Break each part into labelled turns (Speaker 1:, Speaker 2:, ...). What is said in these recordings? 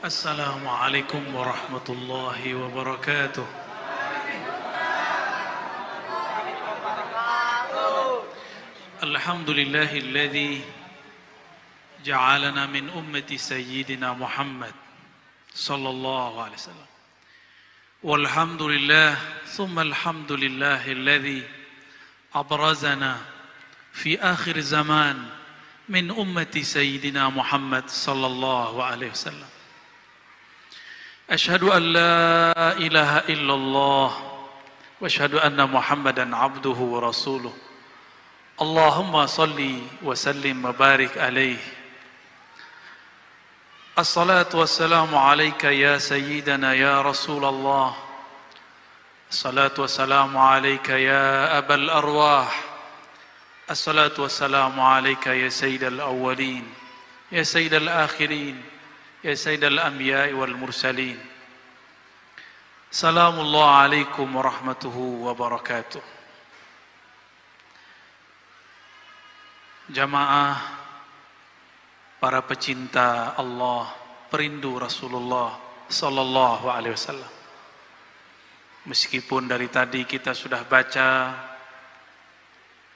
Speaker 1: Assalamualaikum warahmatullahi wabarakatuh. Alhamdulillahilladzi ja'alana min ummati sayyidina Muhammad sallallahu alaihi wasallam. Walhamdulillah, thumma alhamdulillahilladzi abrazana fi akhir zaman min ummati sayyidina Muhammad sallallahu alaihi wasallam. Ashhadu an la ilaha illallah wa ashhadu anna Muhammadan abduhu wa rasuluh. Allahumma salli wa sallim wa barik alaihi. Assalatu wassalamu alayka ya sayyidana ya Rasulullah. Assalatu wassalamu alayka ya abal arwah. Assalatu wassalamu alayka ya sayyidal awwalin ya sayyidal akhirin ya sayyidal anbiya'i wal mursalin. Salamullah alaikum warahmatuhu wabarakatuh. Jamaah, para pecinta Allah, perindu Rasulullah sallallahu alaihi wasallam. Meskipun dari tadi kita sudah baca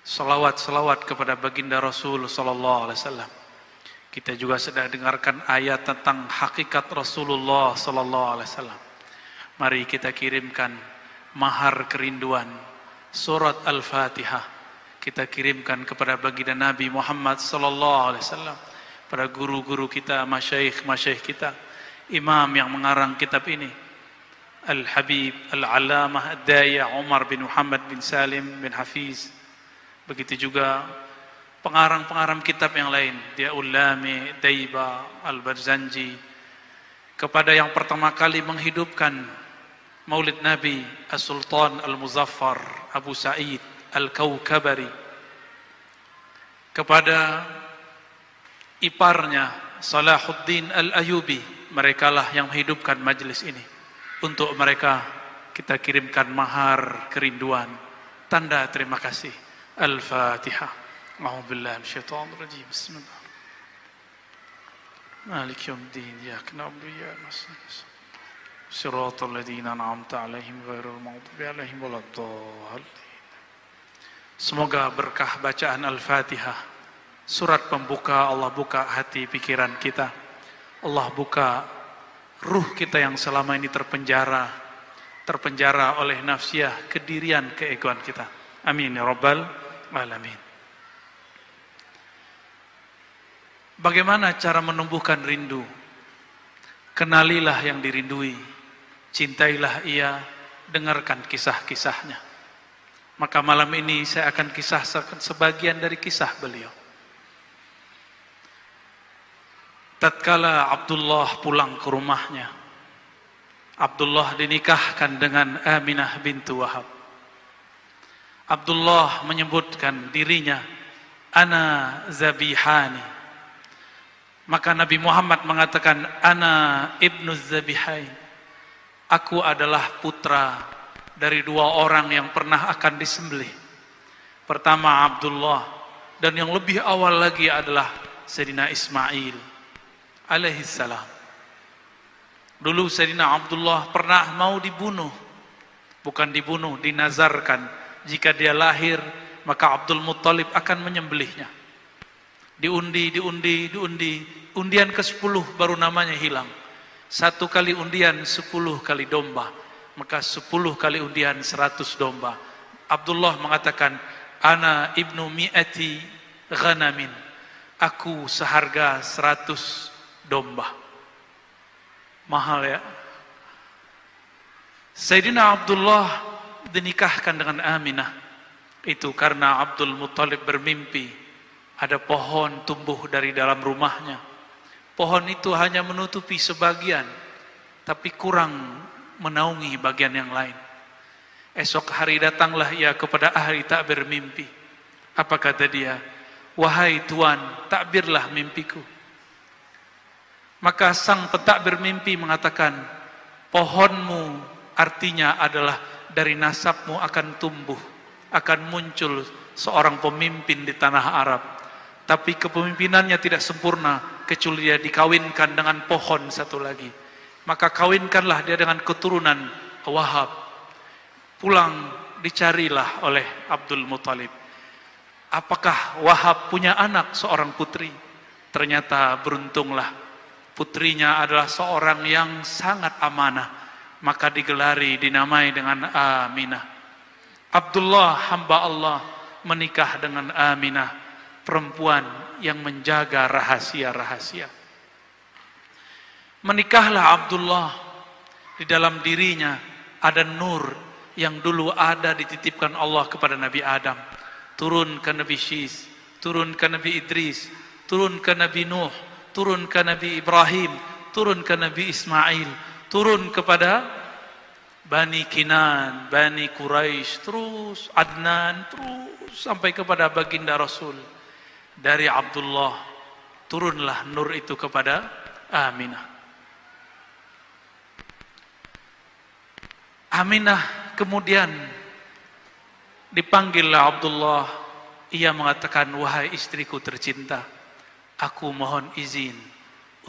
Speaker 1: salawat-salawat kepada baginda Rasul sallallahu alaihi wasallam, kita juga sedang dengarkan ayat tentang hakikat Rasulullah sallallahu alaihi wasallam. Mari kita kirimkan mahar kerinduan surat Al-Fatihah, kita kirimkan kepada baginda Nabi Muhammad sallallahu alaihi wasallam, para guru-guru kita, masyayikh kita, imam yang mengarang kitab ini, Al-Habib Al-Allamah Ad-Daya Umar bin Muhammad bin Salim bin Hafiz. Begitu juga pengarang-pengarang kitab yang lain, Diaul Lami, Daiba, Al-Barzanji, kepada yang pertama kali menghidupkan Maulid Nabi, As-Sultan Al-Muzaffar Abu Sa'id Al-Kaukabari, kepada iparnya Salahuddin Al-Ayubi, merekalah yang menghidupkan majlis ini. Untuk mereka kita kirimkan mahar kerinduan, tanda terima kasih. Al-Fatihah. A'udzubillahi minasyaitonir rajim. Bismillah. Maliki yaumiddin. Iyyaka na'budu wa iyyaka nasta'in. Shiratal ladzina an'amta 'alaihim ghairil maghdubi 'alaihim waladdallin. Semoga berkah bacaan Al-Fatihah, surat pembuka, Allah buka hati pikiran kita. Allah buka ruh kita yang selama ini terpenjara oleh nafsiyah, kedirian, keegoan kita. Amin ya rabbal alamin. Bagaimana cara menumbuhkan rindu? Kenalilah yang dirindui, cintailah ia, dengarkan kisah-kisahnya. Maka malam ini saya akan kisahkan sebagian dari kisah beliau. Tatkala Abdullah pulang ke rumahnya, Abdullah dinikahkan dengan Aminah bintu Wahab. Abdullah menyebutkan dirinya, ana zabihani. Maka Nabi Muhammad mengatakan, ana ibnu zabihain. Aku adalah putra dari dua orang yang pernah akan disembelih. Pertama Abdullah, dan yang lebih awal lagi adalah Sayyidina Ismail alaihissalam. Dulu Sayyidina Abdullah pernah mau dibunuh. Bukan dibunuh, dinazarkan. Jika dia lahir, maka Abdul Muttalib akan menyembelihnya. Diundi. Undian ke-10 baru namanya hilang. 1 kali undian 10 kali domba. Maka 10 kali undian 100 domba. Abdullah mengatakan, ana ibnu mi'ati ghanamin. Aku seharga 100 domba. Mahal ya. Sayyidina Abdullah dinikahkan dengan Aminah. Itu karena Abdul Muttalib bermimpi ada pohon tumbuh dari dalam rumahnya. Pohon itu hanya menutupi sebagian, tapi kurang menaungi bagian yang lain. Esok hari datanglah ia kepada ahli takbir mimpi. Apa kata dia? Wahai Tuan, takbirlah mimpiku. Maka sang pentakbir mimpi mengatakan, pohonmu artinya adalah dari nasabmu akan tumbuh, akan muncul seorang pemimpin di tanah Arab. Tapi kepemimpinannya tidak sempurna kecuali dia dikawinkan dengan pohon satu lagi. Maka kawinkanlah dia dengan keturunan Wahab. Pulang dicarilah oleh Abdul Muthalib. Apakah Wahab punya anak seorang putri? Ternyata beruntunglah putrinya adalah seorang yang sangat amanah, maka digelari, dinamai dengan Aminah. Abdullah hamba Allah menikah dengan Aminah, perempuan yang menjaga rahasia-rahasia. Menikahlah Abdullah, di dalam dirinya ada nur yang dulu ada dititipkan Allah kepada Nabi Adam, turun ke Nabi Syis, turun ke Nabi Idris, turun ke Nabi Nuh, turun ke Nabi Ibrahim, turun ke Nabi Ismail, turun kepada Bani Kinan, Bani Quraisy, terus Adnan, terus sampai kepada baginda Rasul. Dari Abdullah turunlah nur itu kepada Aminah. Aminah kemudian dipanggillah Abdullah. Ia mengatakan, wahai istriku tercinta, aku mohon izin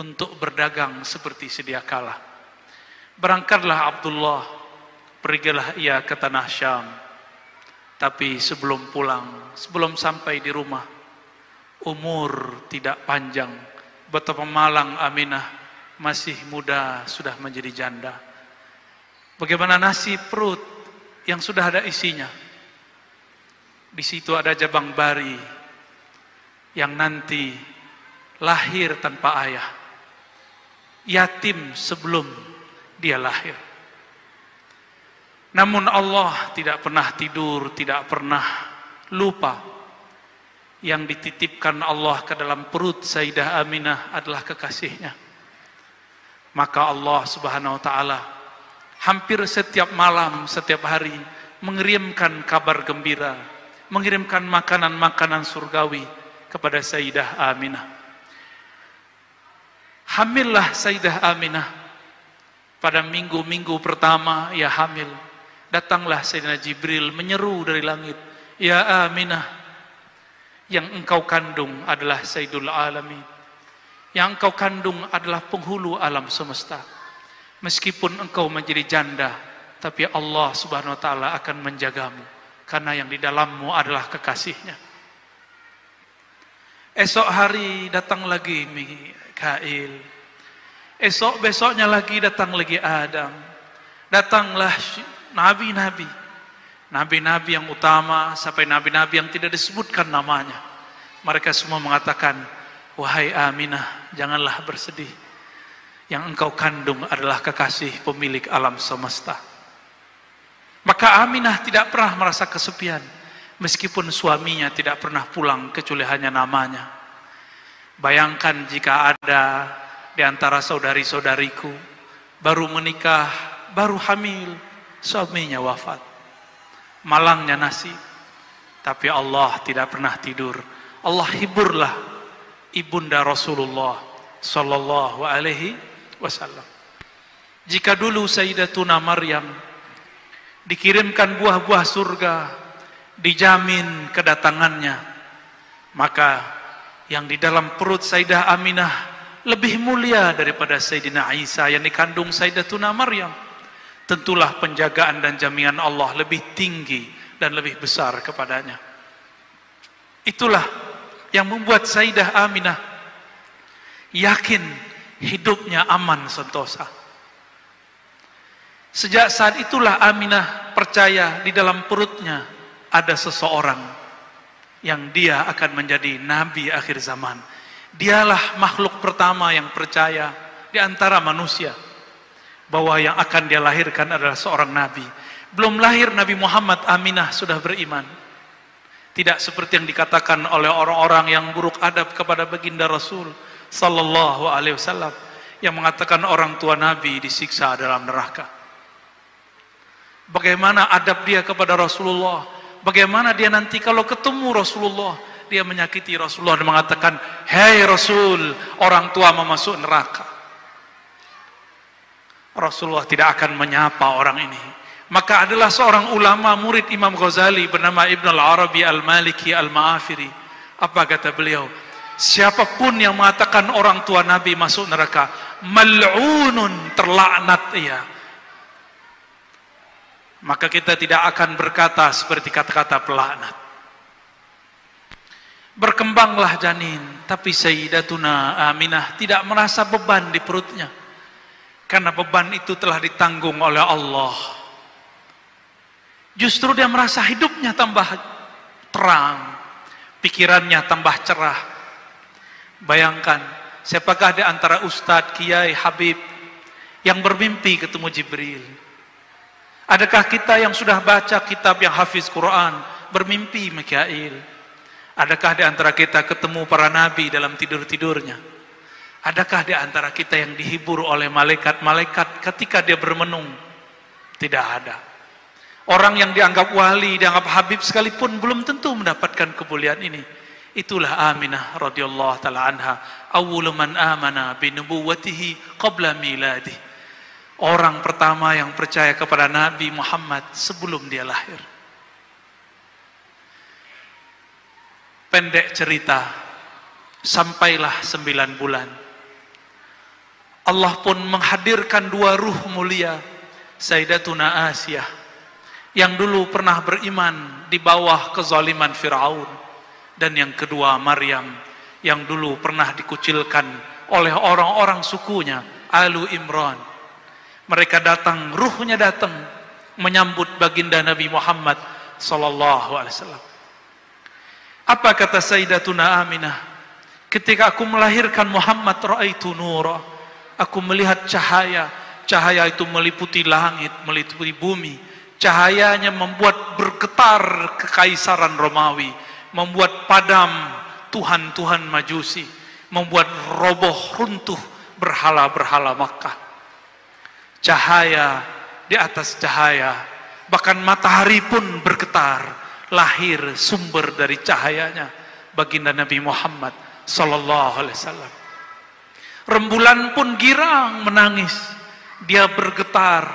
Speaker 1: untuk berdagang seperti sedia kala. Berangkatlah Abdullah, pergilah ia ke tanah Syam. Tapi sebelum pulang, sebelum sampai di rumah, umur tidak panjang, betapa malang Aminah, masih muda sudah menjadi janda. Bagaimana nasib perut yang sudah ada isinya? Di situ ada jabang bari yang nanti lahir tanpa ayah, yatim sebelum dia lahir. Namun Allah tidak pernah tidur, tidak pernah lupa. Yang dititipkan Allah ke dalam perut Sayyidah Aminah adalah kekasihnya. Maka Allah Subhanahu wa taala hampir setiap malam, setiap hari mengirimkan kabar gembira, mengirimkan makanan-makanan surgawi kepada Sayyidah Aminah. Hamillah Sayyidah Aminah. Pada minggu-minggu pertama ia hamil, datanglah Sayyidina Jibril menyeru dari langit, ya Aminah, yang engkau kandung adalah Sayyidul Alamin, yang engkau kandung adalah penghulu alam semesta. Meskipun engkau menjadi janda, tapi Allah Subhanahu wa taala akan menjagamu, karena yang di dalammu adalah kekasihnya. Esok hari datang lagi Mikail. Esok besoknya lagi datang lagi Adam. Datanglah nabi-nabi. Nabi-nabi yang utama sampai nabi-nabi yang tidak disebutkan namanya. Mereka semua mengatakan, wahai Aminah, janganlah bersedih. Yang engkau kandung adalah kekasih pemilik alam semesta. Maka Aminah tidak pernah merasa kesepian, meskipun suaminya tidak pernah pulang kecuali hanya namanya. Bayangkan jika ada di antara saudari-saudariku baru menikah, baru hamil, suaminya wafat. Malangnya nasib. Tapi Allah tidak pernah tidur. Allah hiburlah ibunda Rasulullah sallallahu alaihi wasallam. Jika dulu Sayyidatuna Maryam dikirimkan buah-buah surga, dijamin kedatangannya, maka yang di dalam perut Sayyidah Aminah lebih mulia daripada Sayyidina Isa yang dikandung Sayyidatuna Maryam. Tentulah penjagaan dan jaminan Allah lebih tinggi dan lebih besar kepadanya. Itulah yang membuat Sayyidah Aminah yakin hidupnya aman sentosa. Sejak saat itulah Aminah percaya di dalam perutnya ada seseorang yang dia akan menjadi nabi akhir zaman. Dialah makhluk pertama yang percaya di antara manusia bahwa yang akan dia lahirkan adalah seorang nabi. Belum lahir Nabi Muhammad, Aminah sudah beriman. Tidak seperti yang dikatakan oleh orang-orang yang buruk adab kepada baginda Rasul sallallahu alaihi wasallam yang mengatakan orang tua Nabi disiksa dalam neraka. Bagaimana adab dia kepada Rasulullah? Bagaimana dia nanti kalau ketemu Rasulullah, dia menyakiti Rasulullah dan mengatakan, "Hei Rasul, orang tua memasuk neraka." Rasulullah tidak akan menyapa orang ini. Maka adalah seorang ulama murid Imam Ghazali bernama Ibn al-Arabi al-Maliki al-Ma'afiri. Apa kata beliau? Siapapun yang mengatakan orang tua Nabi masuk neraka, mal'unun, terlaknat ia. Maka kita tidak akan berkata seperti kata-kata pelaknat. Berkembanglah janin, tapi Sayyidatuna Aminah tidak merasa beban di perutnya, karena beban itu telah ditanggung oleh Allah. Justru dia merasa hidupnya tambah terang, pikirannya tambah cerah. Bayangkan, siapakah di antara Ustadz, Kiai, Habib yang bermimpi ketemu Jibril? Adakah kita yang sudah baca kitab yang hafiz Quran bermimpi Mikail? Adakah di antara kita ketemu para nabi dalam tidur-tidurnya? Adakah di antara kita yang dihibur oleh malaikat-malaikat ketika dia bermenung? Tidak ada. Orang yang dianggap wali, dianggap habib sekalipun belum tentu mendapatkan kemuliaan ini. Itulah Aminah radhiyallahu taala anha, awwalu man amana bi nubuwwatihi qabla miladi. Orang pertama yang percaya kepada Nabi Muhammad sebelum dia lahir. Pendek cerita, sampailah 9 bulan. Allah pun menghadirkan 2 ruh mulia, Sayyidatuna Asiyah, yang dulu pernah beriman di bawah kezaliman Fir'aun, dan yang kedua Maryam, yang dulu pernah dikucilkan oleh orang-orang sukunya, Alu Imran. Mereka datang, ruhnya datang menyambut baginda Nabi Muhammad sallallahu alaihi wasallam. Apa kata Sayyidatuna Aminah? Ketika aku melahirkan Muhammad, ra'aitu nura. Aku melihat cahaya. Cahaya itu meliputi langit, meliputi bumi. Cahayanya membuat bergetar kekaisaran Romawi, membuat padam tuhan-tuhan Majusi, membuat roboh runtuh berhala-berhala Makkah. Cahaya di atas cahaya, bahkan matahari pun bergetar. Lahir sumber dari cahayanya baginda Nabi Muhammad sallallahu alaihi wasallam. Rembulan pun girang menangis, dia bergetar.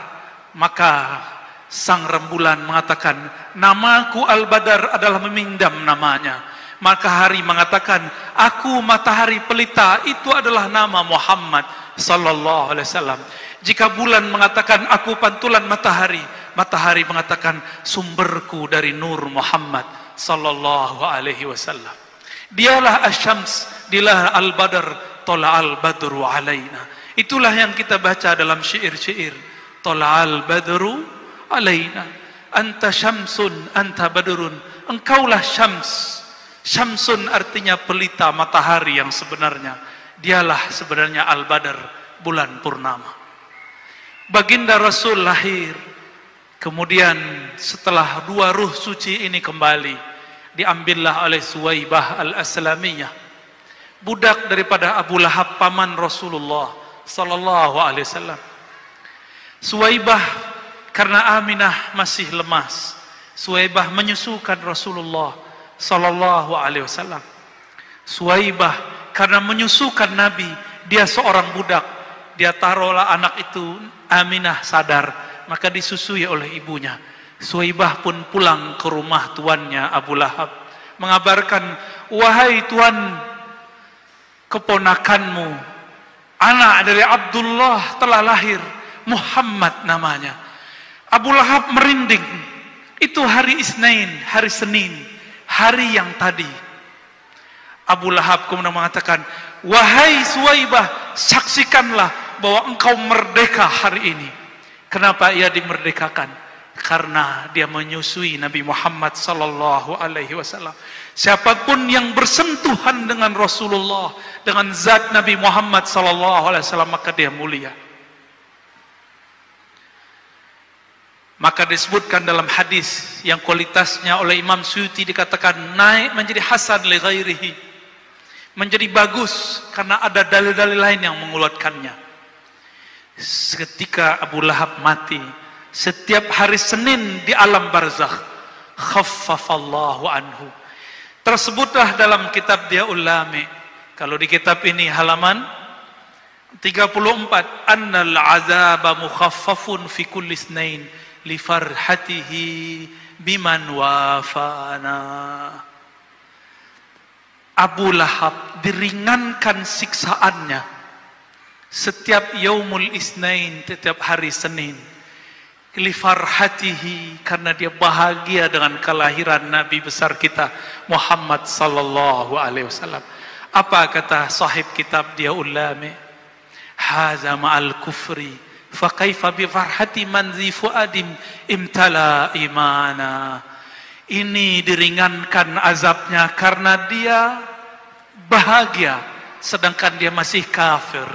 Speaker 1: Maka sang rembulan mengatakan, namaku Al-Badar adalah memindam namanya. Maka hari mengatakan, aku matahari pelita, itu adalah nama Muhammad sallallahu alaihi wasallam. Jika bulan mengatakan aku pantulan matahari, matahari mengatakan sumberku dari nur Muhammad sallallahu alaihi wasallam. Dialah Asy-Syams, dialah Al-Badr, tala'al badru alaina. Itulah yang kita baca dalam syair-syair. Tala'al badru alaina. Anta syamsun, anta badrun. Engkaulah syams. Syamsun artinya pelita matahari yang sebenarnya. Dialah sebenarnya Al-Badr, bulan purnama. Baginda Rasul lahir. Kemudian setelah 2 ruh suci ini kembali, diambillah oleh Suwaibah al-Aslamiyah, budak daripada Abu Lahab, paman Rasulullah sallallahu alaihi wasallam. Suwaibah karena Aminah masih lemas, Suwaibah menyusukan Rasulullah sallallahu alaihi wasallam. Suwaibah karena menyusukan Nabi, dia seorang budak, dia taruhlah anak itu, Aminah sadar, maka disusui oleh ibunya. Suwaibah pun pulang ke rumah tuannya Abu Lahab, mengabarkan, wahai tuan, keponakanmu, anak dari Abdullah telah lahir, Muhammad namanya. Abu Lahab merinding. Itu hari Isnin, hari Senin, hari yang tadi. Abu Lahab kemudian mengatakan, wahai Suwaibah, saksikanlah bahwa engkau merdeka hari ini. Kenapa ia dimerdekakan? Karena dia menyusui Nabi Muhammad sallallahu alaihi wasallam. Siapapun yang bersentuhan dengan Rasulullah, dengan zat Nabi Muhammad sallallahu alaihi wasallam, maka dia mulia. Maka disebutkan dalam hadis yang kualitasnya oleh Imam Suyuti dikatakan naik menjadi hasan li ghairihi, menjadi bagus karena ada dalil-dalil lain yang menguatkannya. Ketika Abu Lahab mati, setiap hari Senin di alam barzakh, khaffafallahu anhu. Tersebutlah dalam kitab Diyaul Lami. Kalau di kitab ini halaman 34, annal azaba mukhaffafun fi kulli isnain li farhatihi biman wafana. Abu Lahab diringankan siksaannya setiap yaumul isnain, setiap hari Senin, lifarhatihi, karena dia bahagia dengan kelahiran Nabi besar kita Muhammad sallallahu alaihi wasallam. Apa kata sahib kitab dia ulama? Haza ma'al kufri fa kaifa bi farhati man zi fuadim imtala imana. Ini diringankan azabnya karena dia bahagia sedangkan dia masih kafir.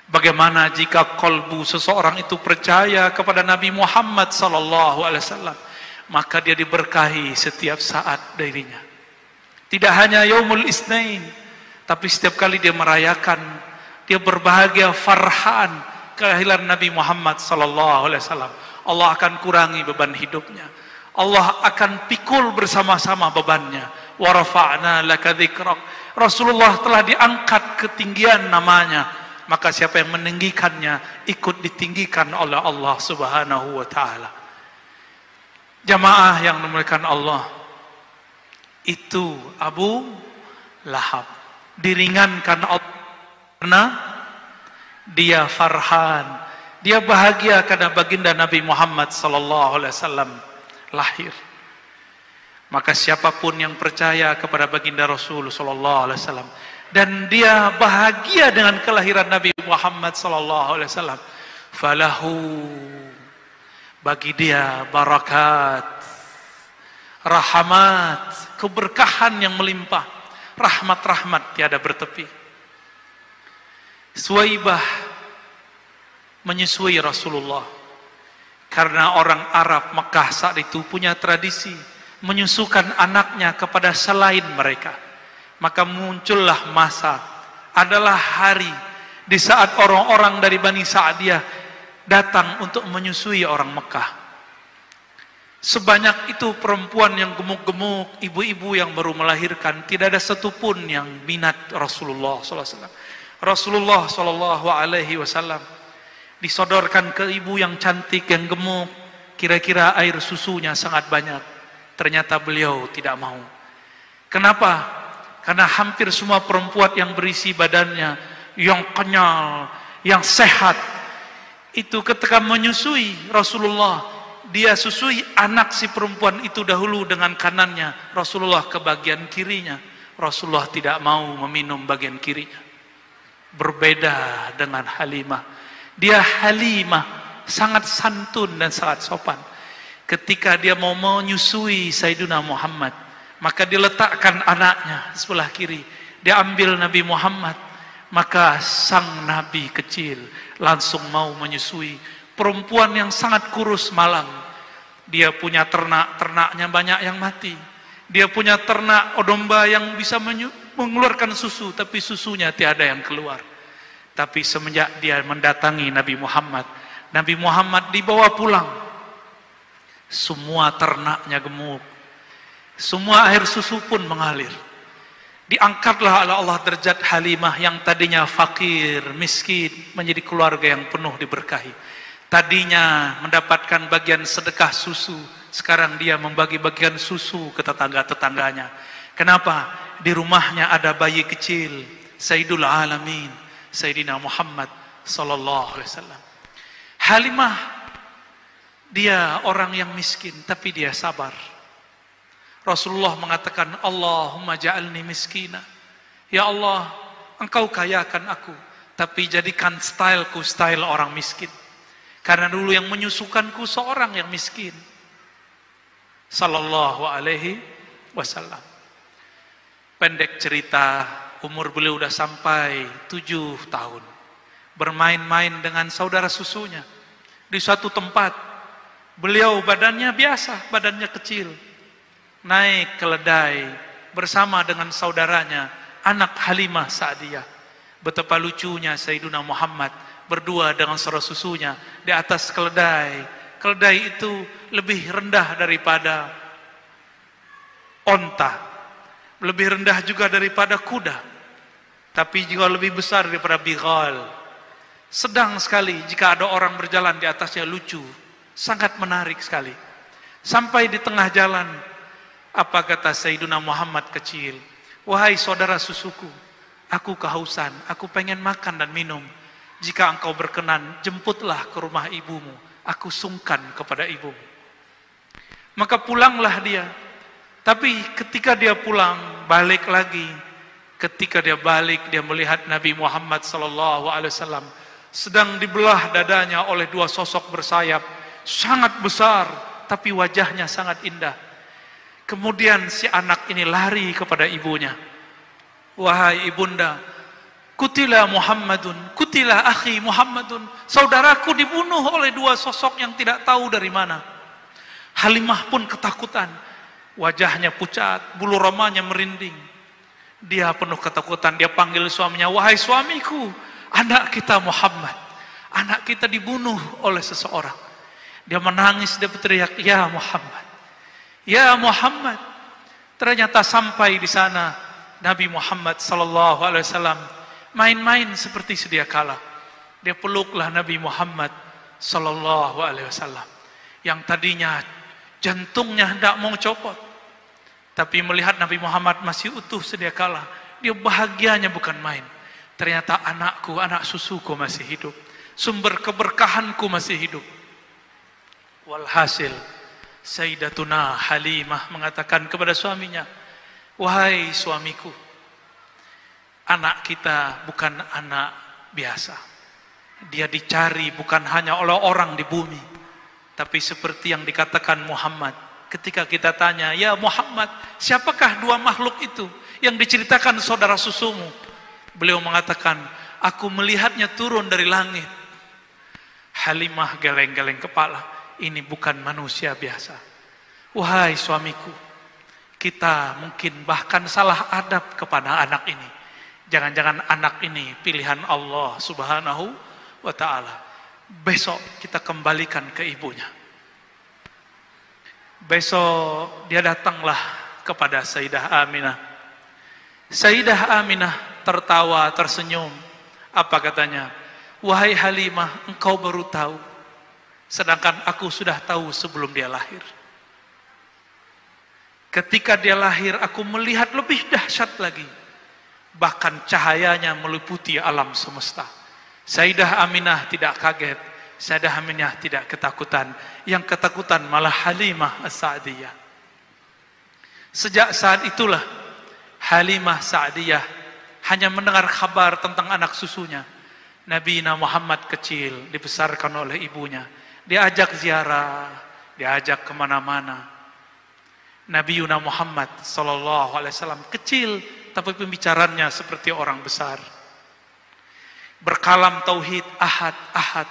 Speaker 1: Bagaimana jika kolbu seseorang itu percaya kepada Nabi Muhammad sallallahu alaihi wasallam, maka dia diberkahi setiap saat darinya. Tidak hanya yaumul isnain, tapi setiap kali dia merayakan, dia berbahagia farhan kelahiran Nabi Muhammad sallallahu alaihi wasallam. Allah akan kurangi beban hidupnya. Allah akan pikul bersama-sama bebannya. Wa rafa'na laka dzikrak. Rasulullah telah diangkat ketinggian namanya, maka siapa yang meninggikannya ikut ditinggikan oleh Allah Subhanahu wa taala. Jamaah yang dimuliakan Allah, itu Abu Lahab diringankan Allah karena dia farhan, dia bahagia karena baginda Nabi Muhammad sallallahu alaihi wasallam lahir. Maka siapapun yang percaya kepada baginda Rasul sallallahu alaihi wasallam dan dia bahagia dengan kelahiran Nabi Muhammad sallallahu alaihi wasallam, falahu, bagi dia barakat, rahmat, keberkahan yang melimpah, rahmat-rahmat tiada bertepi. Suwaibah menyusui Rasulullah karena orang Arab Mekah saat itu punya tradisi menyusukan anaknya kepada selain mereka. Maka muncullah masa, adalah hari di saat orang-orang dari Bani Sa'diyah datang untuk menyusui orang Mekah. Sebanyak itu perempuan yang gemuk-gemuk, ibu-ibu yang baru melahirkan, tidak ada satupun yang minat Rasulullah SAW. Rasulullah SAW disodorkan ke ibu yang cantik, yang gemuk, kira-kira air susunya sangat banyak. Ternyata beliau tidak mau. Kenapa? Karena hampir semua perempuan yang berisi badannya, yang kenyal, yang sehat, itu ketika menyusui Rasulullah, dia susui anak si perempuan itu dahulu dengan kanannya, Rasulullah ke bagian kirinya. Rasulullah tidak mau meminum bagian kirinya. Berbeda dengan Halimah. Dia Halimah sangat santun dan sangat sopan. Ketika dia mau menyusui Sayyidina Muhammad, maka diletakkan anaknya sebelah kiri. Dia ambil Nabi Muhammad, maka sang Nabi kecil langsung mau menyusui. Perempuan yang sangat kurus malang. Dia punya ternak-ternaknya banyak yang mati. Dia punya ternak domba yang bisa mengeluarkan susu, tapi susunya tiada yang keluar. Tapi semenjak dia mendatangi Nabi Muhammad dibawa pulang. Semua ternaknya gemuk, semua air susu pun mengalir. Diangkatlah oleh Allah derajat Halimah yang tadinya fakir, miskin, menjadi keluarga yang penuh diberkahi. Tadinya mendapatkan bagian sedekah susu, sekarang dia membagi bagian susu ke tetangga-tetangganya. Kenapa? Di rumahnya ada bayi kecil, Sayyidul Alamin, Sayyidina Muhammad sallallahu alaihi wasallam. Halimah, dia orang yang miskin, tapi dia sabar. Rasulullah mengatakan, Allahumma ja'alni miskina. Ya Allah, Engkau kayakan aku, tapi jadikan styleku style orang miskin. Karena dulu yang menyusukanku seorang yang miskin. Sallallahu alaihi wasallam. Pendek cerita, umur beliau sudah sampai 7 tahun. Bermain-main dengan saudara susunya. Di suatu tempat, beliau badannya biasa, badannya kecil. Naik keledai bersama dengan saudaranya, anak Halimah Sa'diyah. Betapa lucunya Sayyidina Muhammad berdua dengan saudara susunya di atas keledai. Keledai itu lebih rendah daripada onta, lebih rendah juga daripada kuda, tapi juga lebih besar daripada bighal. Sedang sekali jika ada orang berjalan di atasnya, lucu, sangat menarik sekali. Sampai di tengah jalan, apa kata Sayyidina Muhammad kecil? wahai saudara susuku, aku kehausan, aku pengen makan dan minum. Jika engkau berkenan, jemputlah ke rumah ibumu, aku sungkan kepada ibumu. Maka pulanglah dia. Tapi ketika dia pulang, balik lagi. Ketika dia balik, dia melihat Nabi Muhammad SAW sedang dibelah dadanya oleh dua sosok bersayap, sangat besar, tapi wajahnya sangat indah. Kemudian si anak ini lari kepada ibunya. Wahai ibunda, kutila Muhammadun, kutila akhi Muhammadun. Saudaraku dibunuh oleh dua sosok yang tidak tahu dari mana. Halimah pun ketakutan. Wajahnya pucat, bulu romanya merinding. Dia penuh ketakutan, dia panggil suaminya, wahai suamiku, anak kita Muhammad, anak kita dibunuh oleh seseorang. Dia menangis, dia berteriak, ya Muhammad, ya Muhammad. Ternyata sampai di sana Nabi Muhammad SAW main-main seperti sedia kala. Dia peluklah Nabi Muhammad SAW yang tadinya jantungnya hendak mau copot. Tapi melihat Nabi Muhammad masih utuh sedia kala, dia bahagianya bukan main. Ternyata anakku, anak susuku masih hidup. Sumber keberkahanku masih hidup. Walhasil, Sayyidatuna Halimah mengatakan kepada suaminya, wahai suamiku, anak kita bukan anak biasa. Dia dicari bukan hanya oleh orang di bumi, tapi seperti yang dikatakan Muhammad. Ketika kita tanya, ya Muhammad, siapakah dua makhluk itu yang diceritakan saudara susumu? Beliau mengatakan, aku melihatnya turun dari langit. Halimah geleng-geleng kepala, ini bukan manusia biasa. Wahai suamiku, kita mungkin bahkan salah adab kepada anak ini. Jangan-jangan anak ini pilihan Allah Subhanahu wa ta'ala. Besok kita kembalikan ke ibunya. Besok dia datanglah kepada Sayyidah Aminah. Sayyidah Aminah tertawa, tersenyum. Apa katanya? Wahai Halimah, engkau baru tahu, sedangkan aku sudah tahu sebelum dia lahir. Ketika dia lahir, aku melihat lebih dahsyat lagi. Bahkan cahayanya meliputi alam semesta. Sayyidah Aminah tidak kaget. Sayyidah Aminah tidak ketakutan. Yang ketakutan malah Halimah As-Sa'diyah. Sejak saat itulah Halimah Sa'diyah hanya mendengar kabar tentang anak susunya. Nabi Muhammad kecil dibesarkan oleh ibunya. Diajak ziarah, diajak kemana-mana. Nabi Muhammad SAW kecil, tapi pembicaranya seperti orang besar. Berkalam tauhid, ahad, ahad.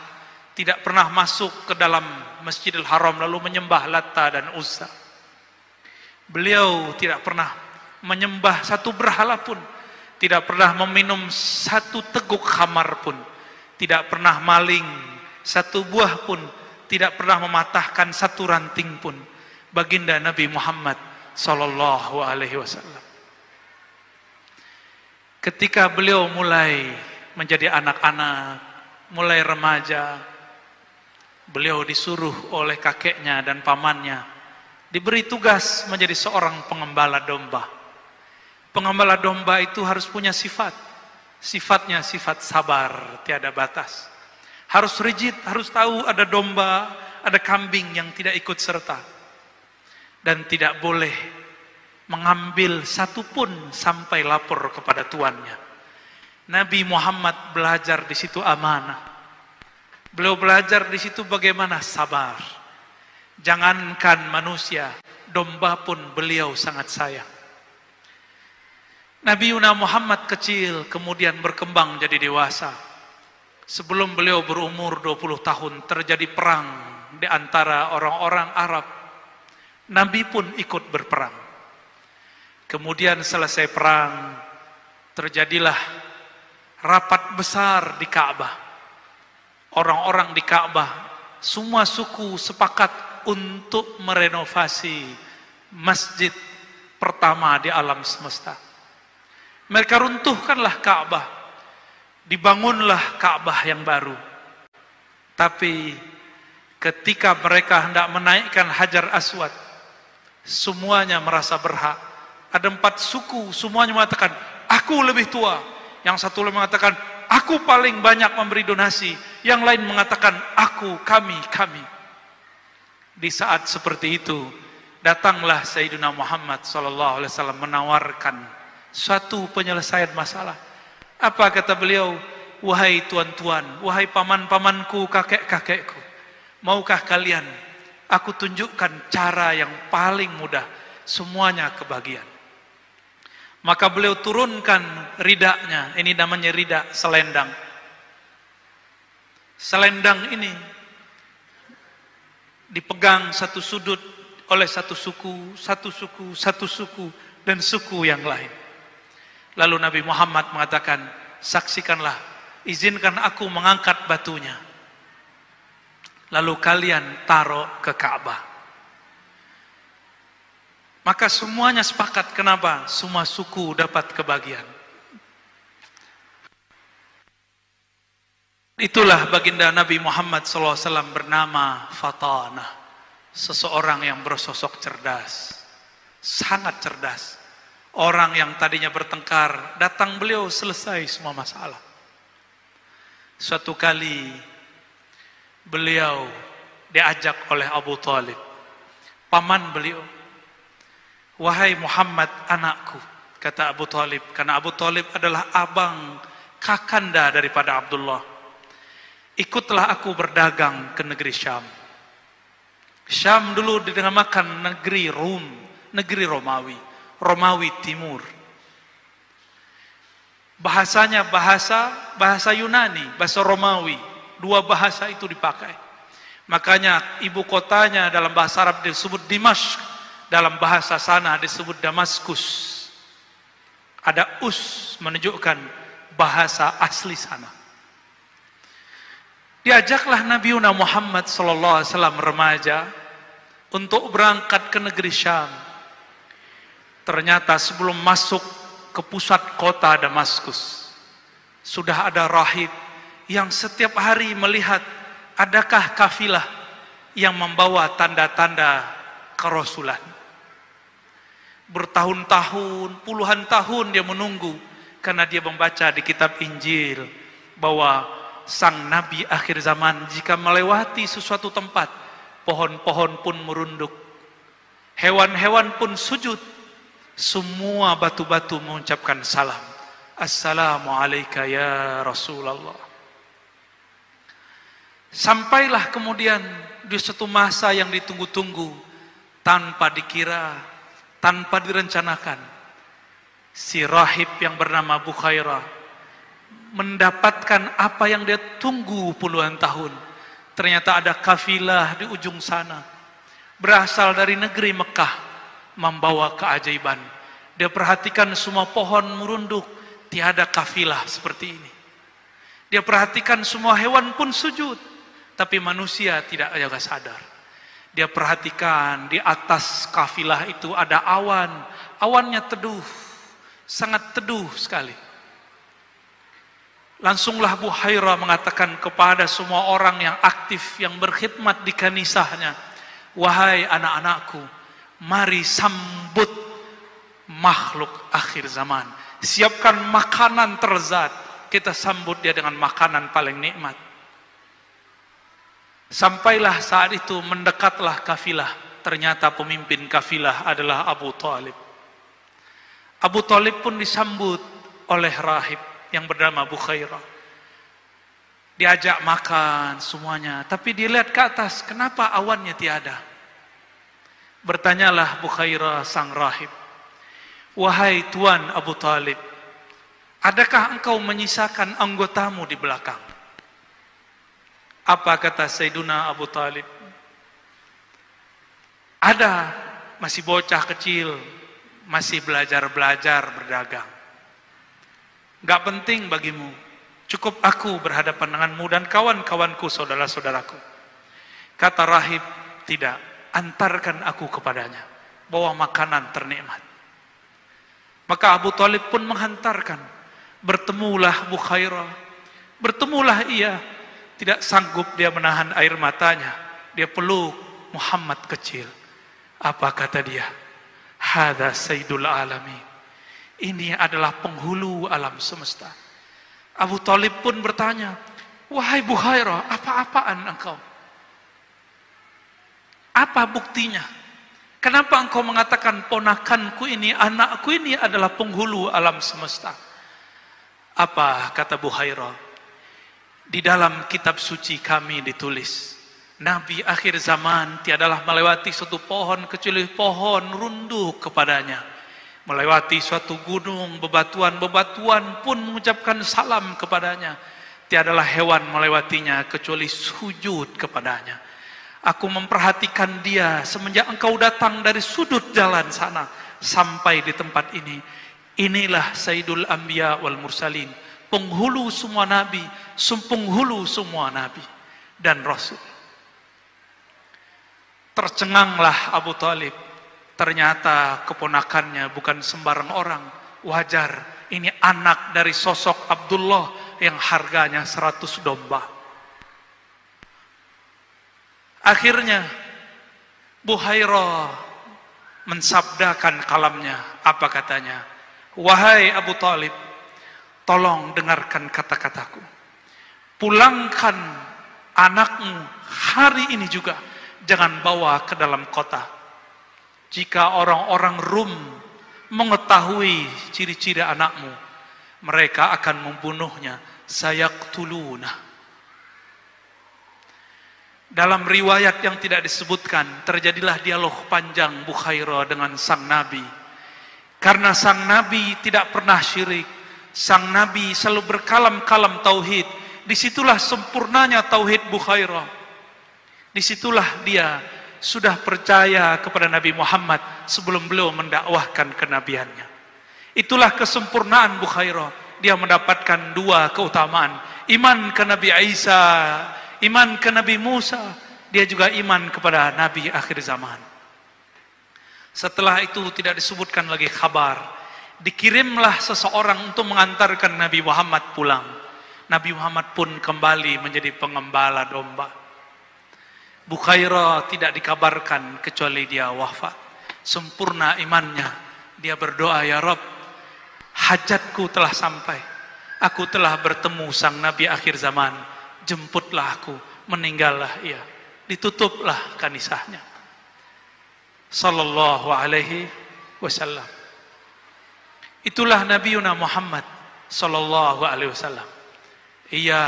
Speaker 1: Tidak pernah masuk ke dalam Masjidil Haram lalu menyembah Latta dan Uzza. Beliau tidak pernah menyembah satu berhala pun, tidak pernah meminum satu teguk khamar pun, tidak pernah maling satu buah pun, tidak pernah mematahkan satu ranting pun. Baginda Nabi Muhammad sallallahu alaihi wasallam. Ketika beliau mulai menjadi anak-anak, mulai remaja, beliau disuruh oleh kakeknya dan pamannya diberi tugas menjadi seorang pengembala domba. Pengembala domba itu harus punya sifat. Sifatnya sifat sabar, tiada batas. Harus rigid, harus tahu ada domba, ada kambing yang tidak ikut serta. Dan tidak boleh mengambil satu pun sampai lapor kepada tuannya. Nabi Muhammad belajar di situ amanah. Beliau belajar di situ bagaimana sabar. Jangankan manusia, domba pun beliau sangat sayang. Nabi Muhammad kecil kemudian berkembang jadi dewasa. Sebelum beliau berumur 20 tahun terjadi perang di antara orang-orang Arab. Nabi pun ikut berperang. Kemudian selesai perang, terjadilah rapat besar di Ka'bah. Orang-orang di Ka'bah, semua suku sepakat untuk merenovasi masjid pertama di alam semesta. Mereka runtuhkanlah Ka'bah, dibangunlah Ka'bah yang baru. Tapi ketika mereka hendak menaikkan Hajar Aswad, semuanya merasa berhak. Ada 4 suku, semuanya mengatakan, aku lebih tua. Yang satu lagi mengatakan, aku paling banyak memberi donasi. Yang lain mengatakan, aku, kami. Di saat seperti itu, datanglah Sayyidina Muhammad SAW menawarkan suatu penyelesaian masalah. Apa kata beliau? Wahai tuan-tuan, wahai paman-pamanku, kakek-kakekku, maukah kalian aku tunjukkan cara yang paling mudah, semuanya kebagian. Maka beliau turunkan ridaknya, ini namanya ridak selendang. Selendang ini dipegang satu sudut oleh satu suku, dan suku yang lain. Lalu Nabi Muhammad mengatakan, saksikanlah, izinkan aku mengangkat batunya. Lalu kalian taruh ke Ka'bah. Maka semuanya sepakat. Kenapa? Semua suku dapat kebagian. Itulah baginda Nabi Muhammad SAW bernama Fatanah. Seseorang yang bersosok cerdas. Sangat cerdas. Orang yang tadinya bertengkar, datang beliau selesai semua masalah. Suatu kali beliau diajak oleh Abu Talib, paman beliau. Wahai Muhammad anakku, kata Abu Talib, karena Abu Talib adalah abang kakanda daripada Abdullah. Ikutlah aku berdagang ke negeri Syam. Syam dulu dinamakan negeri Rum, negeri Romawi, Romawi Timur. Bahasanya bahasa Yunani, bahasa Romawi. 2 bahasa itu dipakai. Makanya ibu kotanya dalam bahasa Arab disebut Dimashq, dalam bahasa sana disebut Damaskus. Ada us menunjukkan bahasa asli sana. Diajaklah Nabi Muhammad SAW remaja untuk berangkat ke negeri Syam. Ternyata sebelum masuk ke pusat kota Damaskus, sudah ada rahib yang setiap hari melihat adakah kafilah yang membawa tanda-tanda kerasulan. Bertahun-tahun, puluhan tahun dia menunggu, karena dia membaca di kitab Injil bahwa sang Nabi akhir zaman jika melewati sesuatu tempat, pohon-pohon pun merunduk, hewan-hewan pun sujud, semua batu-batu mengucapkan salam. Assalamualaikum ya Rasulullah. Sampailah kemudian di suatu masa yang ditunggu-tunggu, tanpa dikira, tanpa direncanakan, si rahib yang bernama Bukhairah mendapatkan apa yang dia tunggu puluhan tahun. Ternyata ada kafilah di ujung sana, berasal dari negeri Mekah, membawa keajaiban. Dia perhatikan semua pohon merunduk, tiada kafilah seperti ini. Dia perhatikan semua hewan pun sujud, tapi manusia tidak jaga sadar. Dia perhatikan di atas kafilah itu ada awan, awannya teduh, sangat teduh sekali. Langsunglah Bukhairah mengatakan kepada semua orang yang aktif, yang berkhidmat di kanisahnya, wahai anak-anakku, mari sambut makhluk akhir zaman. Siapkan makanan terzat, kita sambut dia dengan makanan paling nikmat. Sampailah saat itu, mendekatlah kafilah. Ternyata pemimpin kafilah adalah Abu Talib. Abu Talib pun disambut oleh rahib yang bernama Bukhairah. Diajak makan semuanya, tapi dilihat ke atas, kenapa awannya tiada? Bertanyalah Bukhairah sang rahib, wahai Tuan Abu Talib, adakah engkau menyisakan anggotamu di belakang? Apa kata Sayyiduna Abu Talib? Ada, masih bocah kecil, masih belajar-belajar berdagang. Gak penting bagimu, cukup aku berhadapan denganmu dan kawan-kawanku, saudara-saudaraku. Kata rahib, tidak, antarkan aku kepadanya, bawa makanan ternikmat. Maka Abu Talib pun menghantarkan. Bertemulah Bukhairah, bertemulah ia. Tidak sanggup dia menahan air matanya, dia peluk Muhammad kecil. Apa kata dia? Hadza sayyidul alamin. Ini adalah penghulu alam semesta. Abu Thalib pun bertanya, wahai Buhairah, apa-apaan engkau? Apa buktinya? Kenapa engkau mengatakan ponakanku ini, anakku ini adalah penghulu alam semesta? Apa kata Buhairah? Di dalam kitab suci kami ditulis, Nabi akhir zaman tiadalah melewati suatu pohon kecuali pohon runduk kepadanya. Melewati suatu gunung, bebatuan-bebatuan pun mengucapkan salam kepadanya. Tiadalah hewan melewatinya kecuali sujud kepadanya. Aku memperhatikan dia semenjak engkau datang dari sudut jalan sana sampai di tempat ini. Inilah Sayyidul Anbiya wal Mursalin, penghulu semua nabi, penghulu semua nabi dan rasul. Tercenganglah Abu Thalib. Ternyata keponakannya bukan sembarang orang. Wajar, ini anak dari sosok Abdullah yang harganya 100 domba. Akhirnya Buhairah mensabdakan kalamnya. Apa katanya? Wahai Abu Thalib, tolong dengarkan kata-kataku. Pulangkan anakmu hari ini juga. Jangan bawa ke dalam kota. Jika orang-orang Rum mengetahui ciri-ciri anakmu, mereka akan membunuhnya. Sayaqtuluna. Dalam riwayat yang tidak disebutkan, terjadilah dialog panjang Buhairah dengan sang Nabi. Karena sang Nabi tidak pernah syirik. Sang Nabi selalu berkalam-kalam tauhid. Disitulah sempurnanya tauhid Buhairah. Disitulah dia sudah percaya kepada Nabi Muhammad sebelum beliau mendakwahkan kenabiannya. Itulah kesempurnaan Buhairah. Dia mendapatkan dua keutamaan. Iman ke Nabi Isa, iman ke Nabi Musa. Dia juga iman kepada Nabi akhir zaman. Setelah itu tidak disebutkan lagi kabar. Dikirimlah seseorang untuk mengantarkan Nabi Muhammad pulang. Nabi Muhammad pun kembali menjadi pengembala domba. Buhairah tidak dikabarkan kecuali dia wafat. Sempurna imannya. Dia berdoa, ya Rabb, hajatku telah sampai. Aku telah bertemu sang Nabi akhir zaman. Jemputlah aku, meninggallah ia. Ditutuplah kanisahnya. Sallallahu alaihi wasallam. Itulah Nabiuna Muhammad sallallahu alaihi wasallam. Ia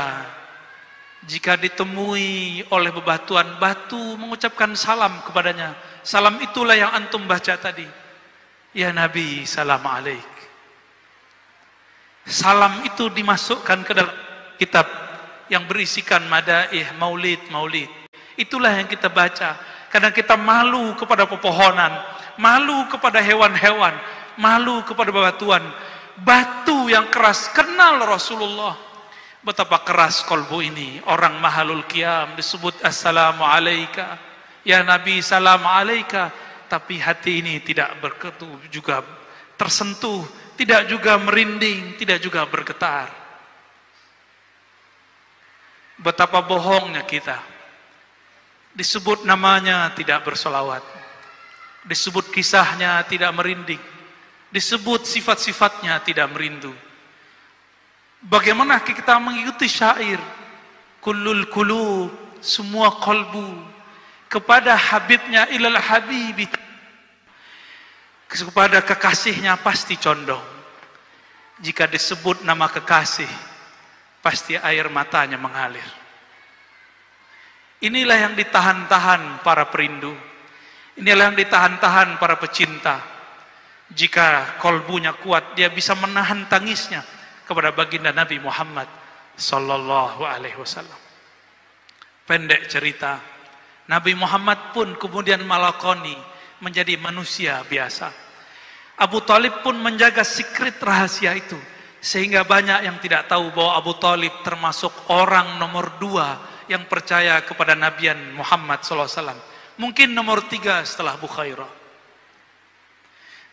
Speaker 1: jika ditemui oleh bebatuan, batu mengucapkan salam kepadanya. Salam itulah yang antum baca tadi. Ya Nabi, salam alaik. Salam itu dimasukkan ke dalam kitab yang berisikan madaih, maulid. Itulah yang kita baca. Kadang kita malu kepada pepohonan, malu kepada hewan-hewan, malu kepada bebatuan. Batu yang keras kenal Rasulullah. Betapa keras kolbu ini. Orang mahalul qiyam disebut assalamu alaika. Ya Nabi, salam alaika. Tapi hati ini tidak juga tersentuh, tidak juga merinding, tidak juga bergetar. Betapa bohongnya kita. Disebut namanya tidak bersolawat. Disebut kisahnya tidak merinding. Disebut sifat-sifatnya tidak merindu. Bagaimana kita mengikuti syair kullul qulub, semua kolbu kepada habibnya ilal habibi, kepada kekasihnya pasti condong. Jika disebut nama kekasih, pasti air matanya mengalir. Inilah yang ditahan-tahan para perindu. Inilah yang ditahan-tahan para pecinta. Jika kolbunya kuat, dia bisa menahan tangisnya kepada baginda Nabi Muhammad sallallahu alaihi wasallam. Pendek cerita, Nabi Muhammad pun kemudian melakoni menjadi manusia biasa. Abu Thalib pun menjaga secret rahasia itu, sehingga banyak yang tidak tahu bahwa Abu Thalib termasuk orang nomor 2 yang percaya kepada Nabian Muhammad sallallahu alaihi wasallam. Mungkin nomor 3 setelah Buhairah.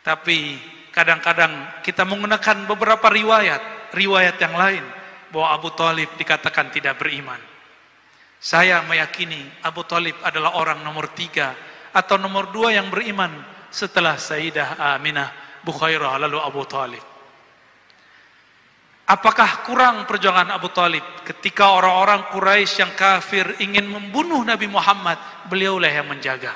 Speaker 1: Tapi kadang-kadang kita menggunakan beberapa riwayat yang lain bahwa Abu Thalib dikatakan tidak beriman. Saya meyakini Abu Thalib adalah orang nomor 3 atau nomor 2 yang beriman setelah Sayyidah Aminah, Bukhairah, lalu Abu Talib. Apakah kurang perjuangan Abu Talib ketika orang-orang Quraisy yang kafir ingin membunuh Nabi Muhammad, beliaulah yang menjaga.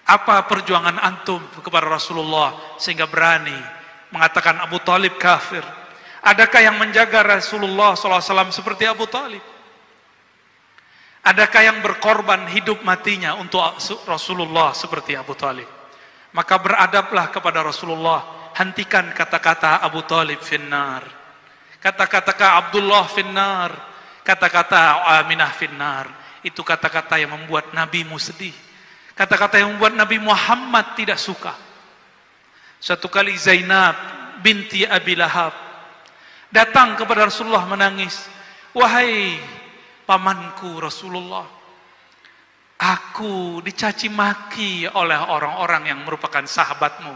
Speaker 1: Apa perjuangan antum kepada Rasulullah sehingga berani mengatakan Abu Talib kafir? Adakah yang menjaga Rasulullah SAW seperti Abu Talib? Adakah yang berkorban hidup matinya untuk Rasulullah seperti Abu Talib? Maka beradablah kepada Rasulullah. Hentikan kata-kata Abu Talib finnar, kata-kata Abdullah finnar, kata-kata Aminah finnar. Itu kata-kata yang membuat nabimu sedih, kata-kata yang membuat Nabi Muhammad tidak suka. Suatu kali Zainab binti Abi Lahab datang kepada Rasulullah menangis. Wahai pamanku Rasulullah, aku dicaci maki oleh orang-orang yang merupakan sahabatmu.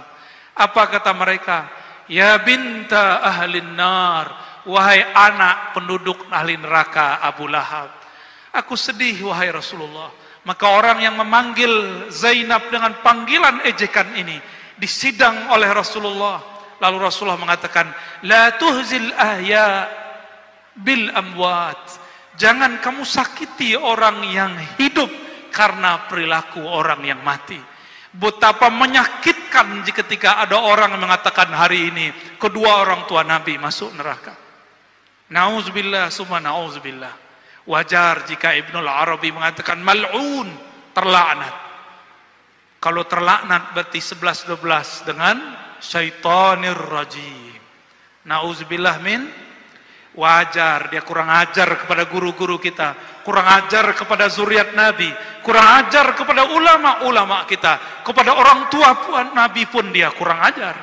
Speaker 1: Apa kata mereka? Ya binta ahlin nar, wahai anak penduduk ahli neraka Abu Lahab. Aku sedih wahai Rasulullah. Maka orang yang memanggil Zainab dengan panggilan ejekan ini disidang oleh Rasulullah. Lalu Rasulullah mengatakan, la tuhzil ahya bil amwat. Jangan kamu sakiti orang yang hidup karena perilaku orang yang mati. Betapa menyakitkan ketika ada orang yang mengatakan hari ini kedua orang tua Nabi masuk neraka. Nauzubillah summa nauzubillah. Wajar jika Ibnul Arabi mengatakan mal'un, terlaknat. Kalau terlaknat berarti 11-12 dengan syaitanir rajim. Nauzubillah min. Wajar dia kurang ajar kepada guru-guru kita, kurang ajar kepada zuriat Nabi, kurang ajar kepada ulama-ulama kita, kepada orang tua Nabi pun dia kurang ajar.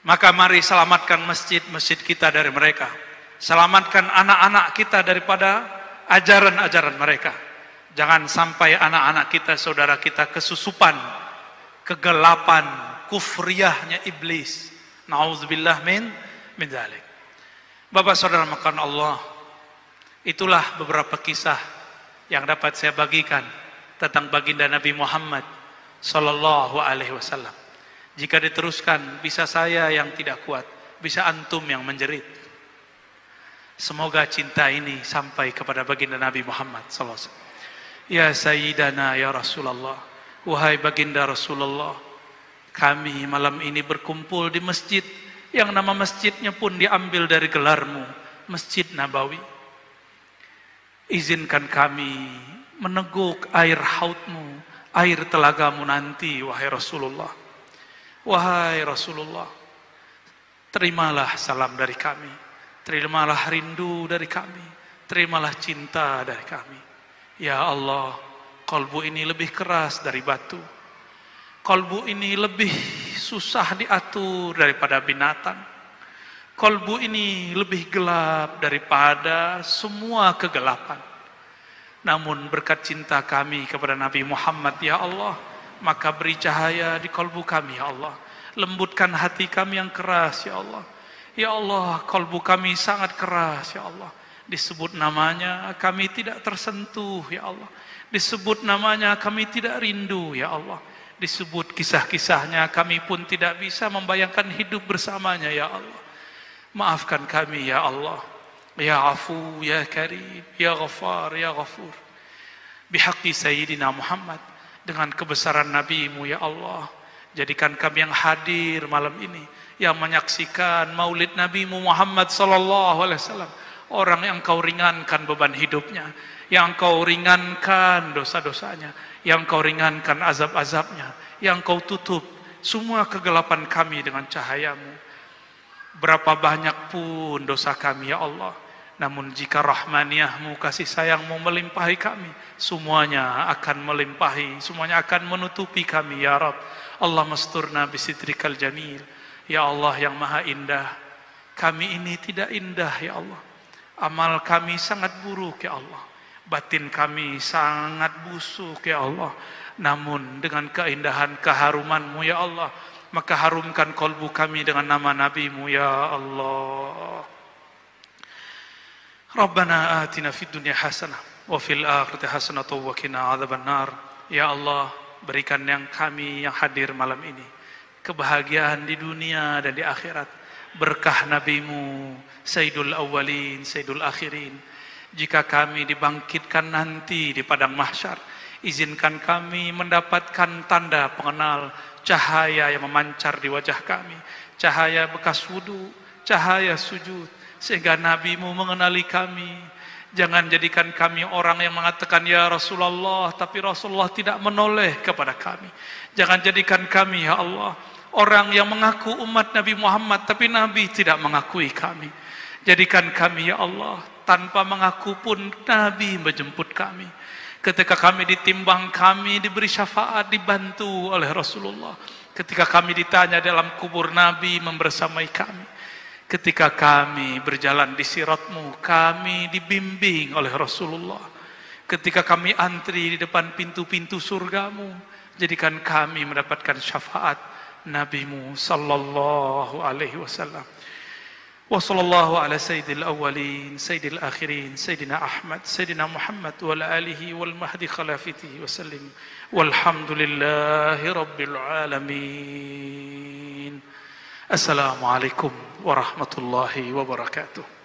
Speaker 1: Maka mari selamatkan masjid-masjid kita dari mereka. Selamatkan anak-anak kita daripada ajaran-ajaran mereka. Jangan sampai anak-anak kita, saudara kita kesusupan, kegelapan, kufriyahnya iblis. Nauzubillah min dzalik. Bapak saudara makan Allah, itulah beberapa kisah yang dapat saya bagikan tentang baginda Nabi Muhammad sallallahu alaihi wasallam. Jika diteruskan, bisa saya yang tidak kuat, bisa antum yang menjerit. Semoga cinta ini sampai kepada baginda Nabi Muhammad sallallahu alaihi wasallam. Ya Sayyidana ya Rasulullah, wahai baginda Rasulullah, kami malam ini berkumpul di masjid yang nama masjidnya pun diambil dari gelarmu, Masjid Nabawi. Izinkan kami meneguk air haudmu, air telagamu nanti, wahai Rasulullah. Wahai Rasulullah, terimalah salam dari kami, terimalah rindu dari kami, terimalah cinta dari kami. Ya Allah, kalbu ini lebih keras dari batu. Kalbu ini lebih susah diatur daripada binatang. Kalbu ini lebih gelap daripada semua kegelapan. Namun berkat cinta kami kepada Nabi Muhammad, ya Allah, maka beri cahaya di kalbu kami, ya Allah. Lembutkan hati kami yang keras, ya Allah. Ya Allah, kalbu kami sangat keras, ya Allah. Disebut namanya kami tidak tersentuh, ya Allah. Disebut namanya kami tidak rindu, ya Allah. Disebut kisah-kisahnya kami pun tidak bisa membayangkan hidup bersamanya, ya Allah. Maafkan kami, ya Allah. Ya Afu, ya Karim, ya Ghaffar, ya Ghafur. Bihaqqi Sayyidina Muhammad, dengan kebesaran Nabi-Mu, ya Allah. Jadikan kami yang hadir malam ini, yang menyaksikan maulid Nabi-Mu Muhammad sallallahu alaihi wasallam. Orang yang Kau ringankan beban hidupnya, yang Kau ringankan dosa-dosanya, yang Kau ringankan azab-azabnya, yang Kau tutup semua kegelapan kami dengan cahayamu. Berapa banyak pun dosa kami, ya Allah, namun jika rahmaniyahmu, kasih sayangmu melimpahi kami, semuanya akan melimpahi, semuanya akan menutupi kami, ya Rabb. Allah masturna bisitrikal jamil. Ya Allah yang maha indah, kami ini tidak indah, ya Allah. Amal kami sangat buruk, ya Allah. Batin kami sangat busuk, ya Allah. Namun dengan keindahan keharuman-Mu, ya Allah, maka harumkan kalbu kami dengan nama Nabi-Mu, ya Allah. Rabbana atina fid dunya hasanah wa fil akhirati hasanah wa qina adzabannar. Ya Allah, berikan kami yang hadir malam ini kebahagiaan di dunia dan di akhirat, berkah Nabi-Mu Sayyidul Awwalin, Sayyidul Akhirin. Jika kami dibangkitkan nanti di padang mahsyar, izinkan kami mendapatkan tanda pengenal, cahaya yang memancar di wajah kami, cahaya bekas wudu, cahaya sujud, sehingga Nabi-Mu mengenali kami. Jangan jadikan kami orang yang mengatakan ya Rasulullah, tapi Rasulullah tidak menoleh kepada kami. Jangan jadikan kami ya Allah orang yang mengaku umat Nabi Muhammad, tapi Nabi tidak mengakui kami. Jadikan kami ya Allah, tanpa mengaku pun Nabi menjemput kami. Ketika kami ditimbang, kami diberi syafaat, dibantu oleh Rasulullah. Ketika kami ditanya dalam kubur, Nabi membersamai kami. Ketika kami berjalan di sirat-Mu, kami dibimbing oleh Rasulullah. Ketika kami antri di depan pintu-pintu surga-Mu, jadikan kami mendapatkan syafaat Nabi-Mu sallallahu alaihi wasallam. Wa sallallahu ala sayyidil awwalin, sayyidil akhirin, sayyidina Ahmad, sayyidina Muhammad wa ala alihi wal mahdi khalafatihi wa sallim. Walhamdulillahi rabbil alamin. Assalamualaikum warahmatullahi wabarakatuh.